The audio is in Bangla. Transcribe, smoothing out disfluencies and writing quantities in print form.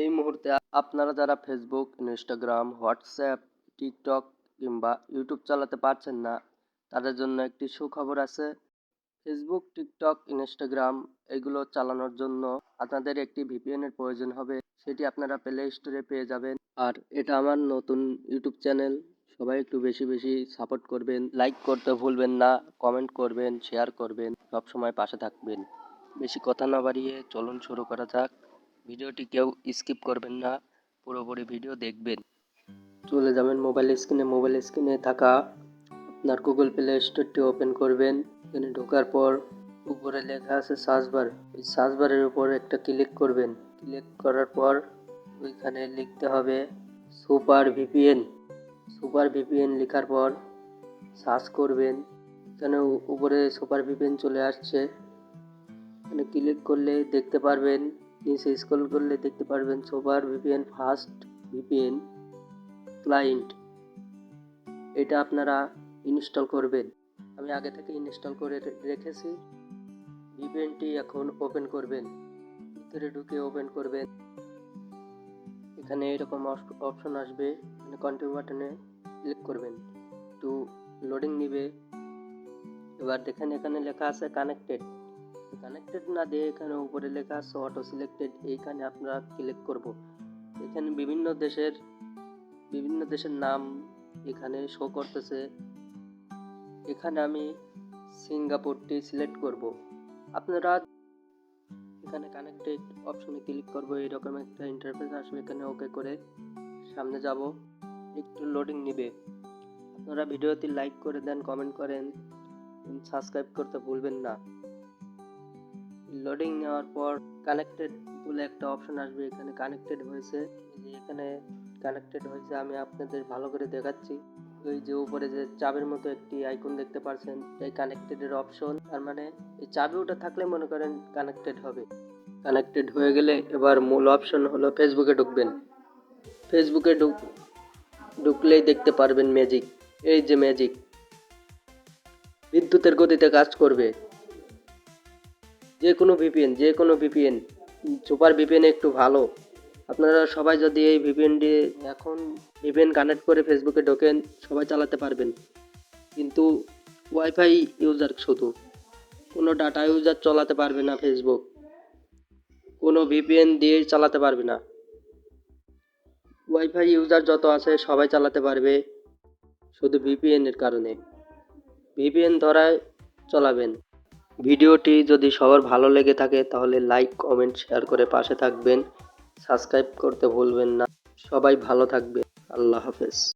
এই মুহূর্তে আপনারা যারা ফেসবুক, ইনস্টাগ্রাম, হোয়াটসঅ্যাপ, টিকটক কিংবা ইউটিউব চালাতে পারছেন না, তাদের জন্য একটি সুখবর আছে। ফেসবুক, টিকটক, ইনস্টাগ্রাম এগুলো চালানোর জন্য আপনাদের একটি ভিপিএন এর প্রয়োজন হবে। সেটি আপনারা প্লে স্টোরে পেয়ে যাবেন। আর এটা আমার নতুন ইউটিউব চ্যানেল, সবাই একটু বেশি বেশি সাপোর্ট করবেন, লাইক করতে ভুলবেন না, কমেন্ট করবেন, শেয়ার করবেন, সবসময় পাশে থাকবেন। বেশি কথা না বাড়িয়ে চলুন শুরু করা যাক। ভিডিওটি কেউ স্কিপ করবেন না, পুরোপুরি ভিডিও দেখবেন। চলে যাবেন মোবাইল স্ক্রিনে থাকা আপনার গুগল প্লে স্টোরটি ওপেন করবেন। এখানে ঢোকার পর উপরে লেখা আছে সার্চ বার, ওই সার্চ বারের উপর একটা ক্লিক করবেন। ক্লিক করার পর ওইখানে লিখতে হবে সুপার ভিপিএন। সুপার ভিপিএন লেখার পর সার্চ করবেন। এখানে উপরে সুপার ভিপিএন চলে আসছে, এখানে ক্লিক করলে দেখতে পারবেন, নিচে স্ক্রল করলে দেখতে পারবেন super VPN fast VPN client. এটা আপনারা ইনস্টল করবেন। আমি আগে থেকে ইনস্টল করে রেখেছি। ভিপিএনটি এখন ওপেন করবেন, ভিতরে ঢুকে ওপেন করবেন। এখানে এরকম অপশন আসবে, এখানে কন্টিনিউ বাটনে ক্লিক করবেন, একটু লোডিং নিবে। এবার দেখেন এখানে লেখা আছে কানেক্টেড না দিয়ে এখানে উপরে লেখা আছে অটো সিলেক্টেড, এইখানে আপনারা ক্লিক করব। এখানে বিভিন্ন দেশের নাম এখানে শো করতেছে। এখানে আমি সিঙ্গাপুরটি সিলেক্ট করব। আপনারা এখানে কানেক্টেড অপশনে ক্লিক করব, এরকম একটা ইন্টারফেস আসবে। এখানে ওকে করে সামনে যাব, একটু লোডিং নিবে। আপনারা ভিডিওটি লাইক করে দেন, কমেন্ট করেন, সাবস্ক্রাইব করতে ভুলবেন না। লোডিং নেওয়ার পর কানেক্টেড বলে একটা অপশন আসবে, এখানে কানেক্টেড হয়েছে। এখানে কানেক্টেড হয়েছে, আমি আপনাদের ভালো করে দেখাচ্ছি। ওই যে উপরে যে চাবির মতো একটি আইকন দেখতে পাচ্ছেন, এই কানেক্টেড এর অপশন। তার মানে এই চাবি ওটা থাকলে মনে করেন কানেক্টেড হবে। কানেক্টেড হয়ে গেলে এবার মূল অপশন হলো ফেসবুকে ঢুকবেন। ফেসবুকে ঢুকলেই দেখতে পারবেন ম্যাজিক। এই যে ম্যাজিক বিদ্যুতের গতিতে কাজ করবে। যে কোনো ভিপিএন সুপার ভিপিএন একটু ভালো। আপনারা সবাই যদি এই ভিপিএনটি এখন ভিপিএন কানেক্ট করে ফেসবুকে ঢোকেন, সবাই চালাতে পারবেন। কিন্তু ওয়াইফাই ইউজার শুধু, কোনো ডাটা ইউজার চালাতে পারবে না ফেসবুক, কোনো ভিপিএন দিয়ে চালাতে পারবে না। ওয়াইফাই ইউজার যত আছে সবাই চালাতে পারবে, শুধু ভিপিএন এর কারণে। ভিপিএন ধরায় চালাবেন। ভিডিওটি যদি সবার ভালো লেগে থাকে তাহলে লাইক, কমেন্ট, শেয়ার করে পাশে থাকবেন। সাবস্ক্রাইব করতে ভুলবেন না। সবাই ভালো থাকবে। আল্লাহ হাফেজ।